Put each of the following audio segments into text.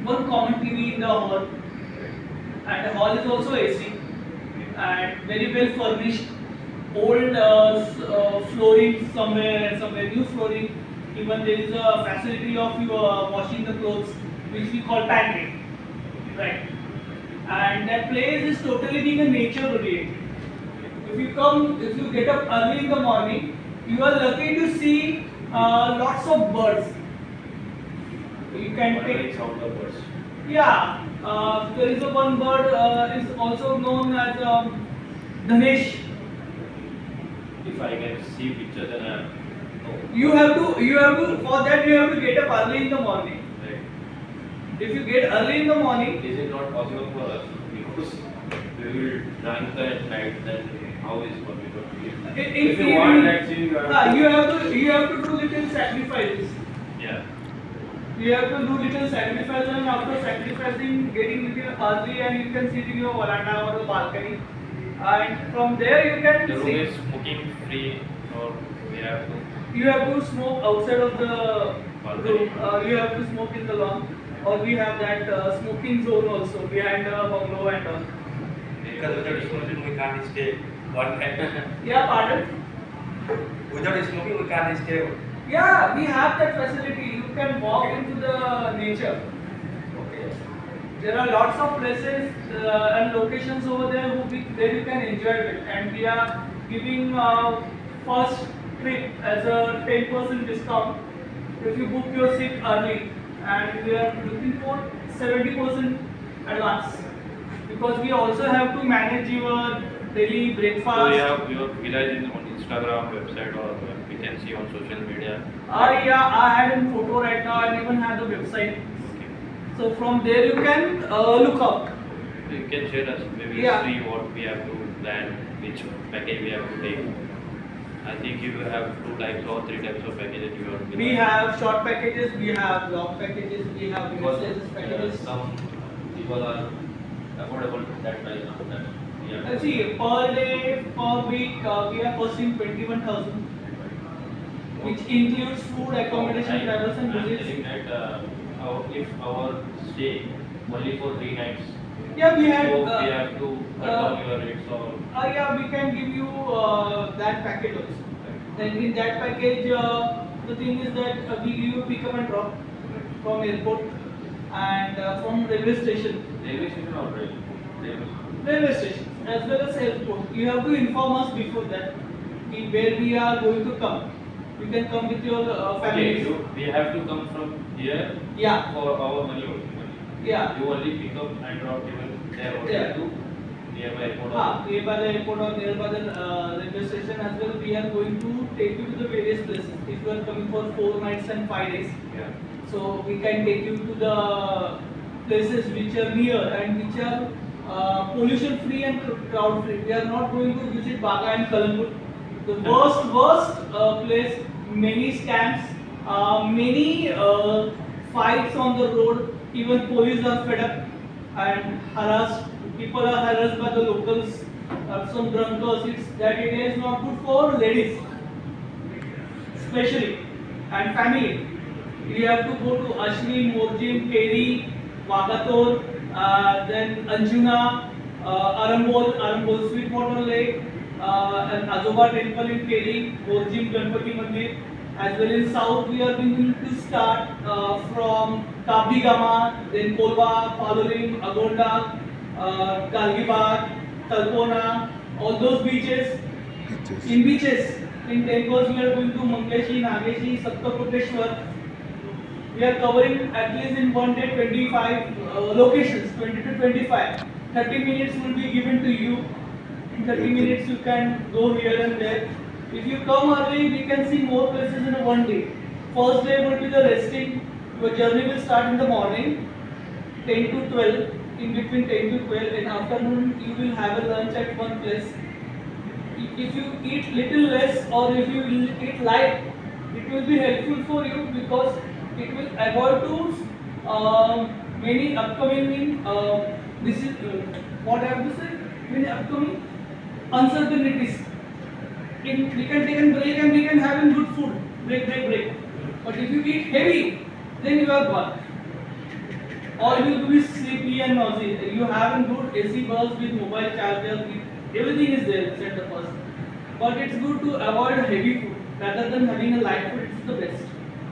one common TV in the hall, and the hall is also AC and very well furnished. Old flooring somewhere and somewhere new flooring. Even there is a facility of you washing the clothes, which we call pantry, right? And that place is totally being a nature oriented. If you get up early in the morning, you are lucky to see lots of birds. You can take sound of birds. yeah. There is a one bird is also known as Dhanesh. If I can see picture, then I know. You have to for that you have to get up early in the morning. Right. If you get early in the morning, Is it not possible for us because we will drink at night? Then how is it possible? If you want that scene, you have to do little sacrifices. yeah. You have to do little sacrifice, and after sacrificing, getting little early, and you can sit in your veranda or the balcony, and from there you The can room see. is smoking free, or we have to. You have to smoke outside of the Balcony. room. You have to smoke in the lawn, or we have that smoking zone also behind the bungalow and all. Because without smoking we can't stay one night. Yeah, pardon. Without smoking we can't stay. Yeah, we have that facility. You can walk into the nature. Okay. There are lots of places and locations over there where you can enjoy it. And we are giving first trip as a 10% discount if you book your seat early. And we are looking for 70% advance because we also have to manage your daily breakfast. So we have your village in on Instagram website, or we can see on social media. Yeah, I had a photo right now. I even have the website. Okay. So from there you can look up. You can share us maybe Yeah. see what we have to plan, which package we have to take. I think you have 2 types or 3 types of packages you are. We have short packages, we have long packages, we have because messages packages. some people are affordable to that price now. That we have. Let's see, per day, per week, we are costing 21,000, which includes food, accommodation, travels, and I'm visits. telling that if our stay only for 3 nights, Yeah, we had. so we have to cut down your rates or. Yeah, we can give you that package also. And in that package, the thing is that we give you pick up and drop from airport and from railway station. Railway station or railway? Railway station as well as airport. You have to inform us before that where we are going to come. You can come with your Okay, family. so we have to come from here Yeah, for our money only. yeah. You only pick up and drop even there or Yeah. to nearby airport. Nearby the airport or nearby the railway station as well. We are going to take you to the various places. If you are coming for 4 nights and 5 days, Yeah. so we can take you to the places which are near and which are pollution free and crowd free. We are not going to visit Baga and Kalangur. The worst place, many scams, many fights on the road. Even police are fed up and harassed. People are harassed by the locals. Some drunkards. That area is not good for ladies, especially and family. You have to go to Ashmi, Morjim, Peri, Wagator, then Anjuna, Arambol Sweetwater Lake, and Azoba Temple in Peri, Morjim Ganpati Mandir. As well in south, we are going to start from Kabdigama, then Kolva, Palolim, Agonda, Galgibag, Talpona, all those beaches. In beaches, in temples, we are going to Mangeshi, Nageshi, Saptakoteshwar. We are covering at least in one day 25 locations, 20 to 25. 30 minutes will be given to you. In 30 minutes, you can go here and there. If you come early, we can see more places in a one day. First day will be the resting. Your journey will start in the morning, 10 to 12. In between 10 to 12, in afternoon, you will have a lunch at one place. If you eat little less or if you eat light, it will be helpful for you because it will avoid to many upcoming this is what I have to say, many upcoming uncertainties. We can take a break and we can have a good food, break. But if you eat heavy, then you are gone. All you do is sleepy and noisy. You have a good AC bus with mobile charger, with everything is there inside the bus. But it's good to avoid heavy food rather than having a light food. It's the best.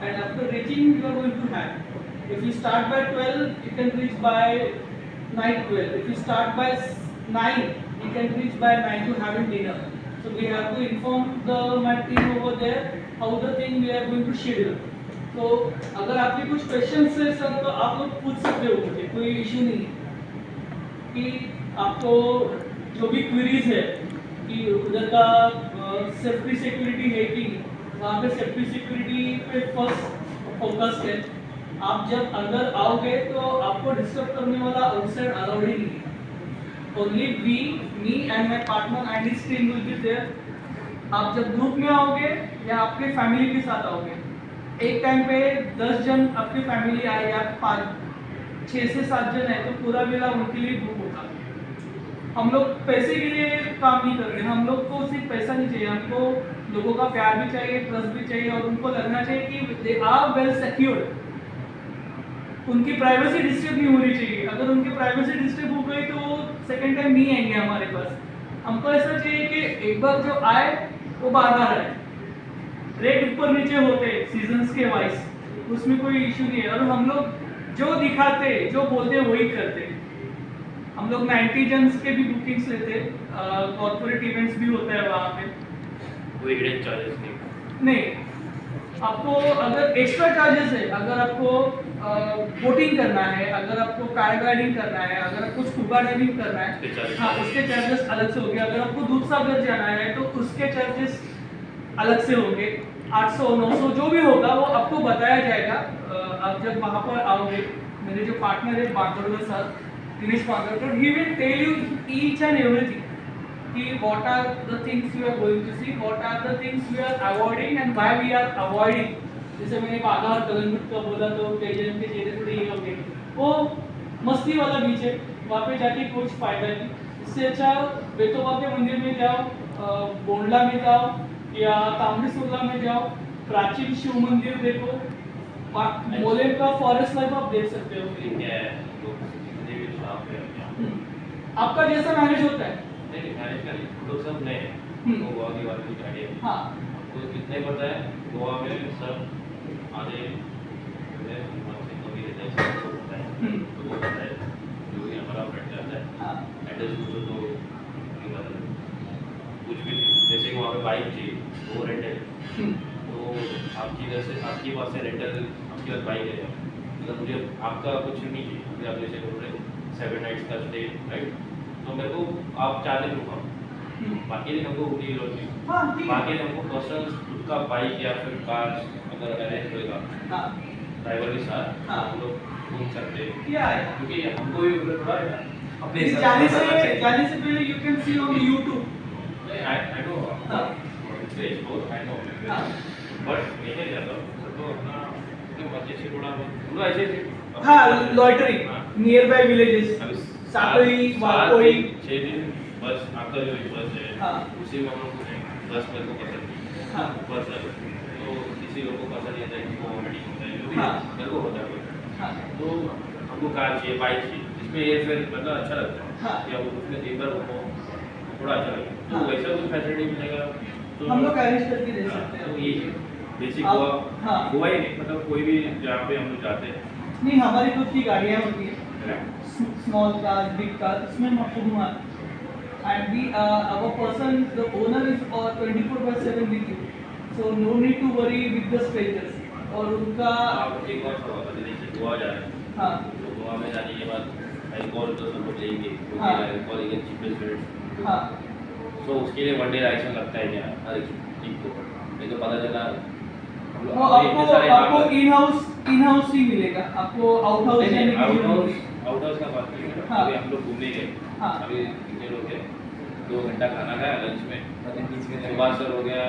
And after reaching, you are going to have. If you start by 12, you can reach by night 12. If you start by 9, you can reach by 9 to having dinner. So we have to inform my team over there how the thing we are going to schedule. तो अगर आपके कुछ questions है sir तो आप लोग पूछ सकते हो मुझे, कोई इशू नहीं है कि आपको जो भी क्वेरीज है कि उधर का सेफ्टी सिक्योरिटी है कि वहाँ पे सेफ्टी सिक्योरिटी पे फर्स्ट फोकस है। आप जब अंदर आओगे तो आपको डिस्टर्ब करने वाला आउटसाइड अलाउड ही नहीं है। Only we me and my partner and his team will be there. आप जब ग्रुप में आओगे या आपके फैमिली के साथ आओगे, एक टाइम पे 10 जन आपकी फैमिली आए या 6 से 7 जन है तो पूरा मेला उनके लिए ग्रुप होता है। हम लोग पैसे के लिए काम नहीं करते, हम लोग को सिर्फ पैसा नहीं चाहिए, हमको लोगों का प्यार भी चाहिए, ट्रस्ट भी चाहिए और उनको लगना चाहिए कि दे आर वेल सिक्योर्ड। उनकी प्राइवेसी डिस्टर्ब नहीं होनी चाहिए। अगर उनकी प्राइवेसी डिस्टर्ब हो गई तो वो सेकेंड टाइम नहीं आएंगे हमारे पास। हमको ऐसा चाहिए कि एक बार जो आए वो बार बार आए। रेट ऊपर नीचे होते सीजन्स के वाइज, उसमें कोई इशू नहीं है। और हम लोग जो दिखाते जो बोलते वही करते। हम लोग 90 जन्स के भी बुकिंग्स लेते, कॉर्पोरेट इवेंट्स भी होता है वहाँ पे। कोई हिडन चार्जेस नहीं। आपको अगर एक्स्ट्रा चार्जेस है, अगर आपको बोटिंग करना है, अगर आपको पैराग्लाइडिंग करना है, अगर आपको स्कूबा डाइविंग करना है, हाँ उसके चार्जेस अलग से होंगे। अगर आपको दूधसागर जाना है तो उसके चार्जेस अलग से होंगे। 800 900 जो भी होगा वो आपको बताया जाएगा। आप जब वहाँ पर आओगे, मेरे जो पार्टनर है Bagdor sir, Dinesh Bagdor, he will tell you each and everything कि what are the things you are going to see, what are the things you are avoiding and why we are avoiding. जैसे मैंने बागा और कलंगुट का बोला तो कई जन के चेहरे थोड़े ये हो गए। वो मस्ती वाला बीच है, वहाँ पे जाके कुछ फायदा नहीं। इससे अच्छा बेतोबा के मंदिर में जाओ, बोंडला में जाओ या तांबड़ी सुरला में जाओ, प्राचीन शिव मंदिर देखो, मोलेम का फॉरेस्ट लाइफ आप देख सकते हो। क्या है लोग जितने भी शॉप है आपका जैसा मैनेज होता है। नहीं मैनेज कर लोग सब नए तो गोवा की बात की गाड़ी है। हाँ तो कितने पता है गोवा में सब आधे जो है हमसे कभी रहता है सबको पता है। तो वो पता है जो भी हमारा फ्रेंड जाता है हाँ एड्रेस पूछो तो नहीं पता कुछ भी जैसे कि वहाँ पे बाइक चाहिए वो रेंटल तो आपकी इधर से आपके पास से रेंटल आपके पास बाइक है मतलब मुझे आपका कुछ नहीं चाहिए मुझे आप जैसे बोल रहे 7 नाइट्स का स्टे राइट तो मेरे को आप 4 दिन रुका बाकी दिन हमको उठी जरूरत नहीं। हाँ ठीक है। बाकी दिन हमको पर्सनल खुद का बाइक या फिर कार अगर अरेंज होएगा हाँ ड्राइवर के साथ हाँ। हम लोग घूम सकते हैं क्या है क्योंकि हमको भी उधर थोड़ा अपने जाने से पहले you can see on YouTube. I know हाँ I know हाँ बट मैं नहीं जाता हूँ तो अपना अपने मर्जी से थोड़ा ऐसे हाँ लॉइटरिंग नियर बाय विलेजेस साकोई वाकोई 6 दिन बस आपका जो बस है हाँ उसी में हम लोग 10 मेरे को पसंद है हाँ बस है तो किसी लोगों को पसंद नहीं आता है किसी को वॉमिटिंग होता है जो भी हाँ। मेरे को होता है हाँ तो हमको कार चाहिए बाइक चाहिए जिसमें एयर फेयर मतलब अच्छा लगता है हाँ। या उसमें एक बार हो थोड़ा अच्छा लगता है तो हाँ। वैसा कुछ फैसिलिटी मिलेगा तो हम लोग अरेंज करके दे सकते तो हैं। ये बेसिक अब- गोवा हाँ। गोवा ही नहीं मतलब कोई भी जहाँ पे हम लोग जाते हैं नहीं हमारी खुद की गाड़ियाँ होती है, स्मॉल कार बिग कार, उसमें हम आपको घुमा and we our person the owner is 24/7 with you so no need to worry with the strangers. और उनका आप एक बार सवाल बता दीजिए गोवा जा रहे हैं हाँ तो गोवा में जाने के बाद अल्कोहल तो सब लोग लेंगे हाँ। अल्कोहल इज चीपेस्ट रेट हाँ तो उसके लिए 1 डे लाइसेंस लगता है क्या हर एक को नहीं तो पता चला हम लोग वो आपको इन हाउस ही मिलेगा, आपको आउट हाउस जाने की आउट जरूरत हाउस नहीं। आउट हाउस का बात नहीं है हाँ। अभी हम लोग घूमने गए हाँ। अभी कितने लोग थे 2 घंटा खाना खाया लंच में सुभाष सर हो गया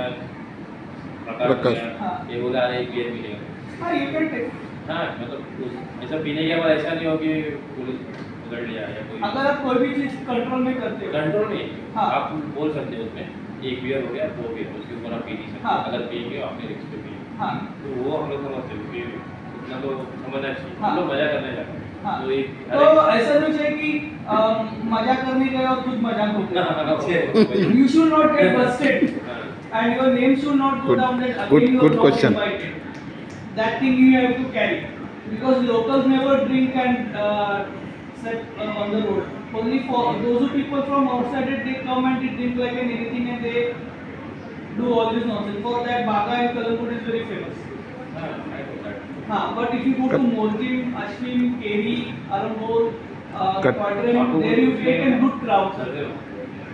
प्रकाश हो प्रकाश। गया हाँ। ये बोला अरे एक बियर मिलेगा हाँ यू कैन टेक। हाँ मतलब ऐसा पीने के बाद ऐसा नहीं हो कि पुलिस पकड़ लिया या कोई अगर आप कोई भी चीज कंट्रोल में करते हो कंट्रोल नहीं हाँ। आप बोल सकते हो उसमें एक बियर हो गया 2 बियर उसके ऊपर आप पी नहीं सकते हाँ। अगर पिएंगे आपने रिस्क पे पिए हाँ तो वो हम लोग समझते हैं क्योंकि उतना तो समझना चाहिए हाँ। हम लोग मजा करने जाते हैं हाँ, जो एक तो ऐसा नहीं है कि मजा करने गए और खुद मजाक हो गया. You should not get busted, and your name should not go Good- down that good- again you good are not question. invited. That thing you have to carry, because locals never drink and set on the road. Only for those who people from outside it, they come and they drink like anything and they do all this nonsense. For that, Baga and Kalanpur is very famous. But if you go to Morjim, Ashwin, Keri, Arambol, Cut. Quadrim, there you get a good crowd. Sir.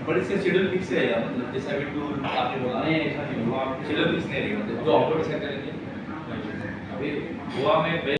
But इसका schedule fix है यार, मतलब जैसा अभी tour आपने बोला नहीं ऐसा नहीं हुआ. शेड्यूल फिक्स नहीं है, मतलब जो ऑफर से करेंगे अभी गोवा में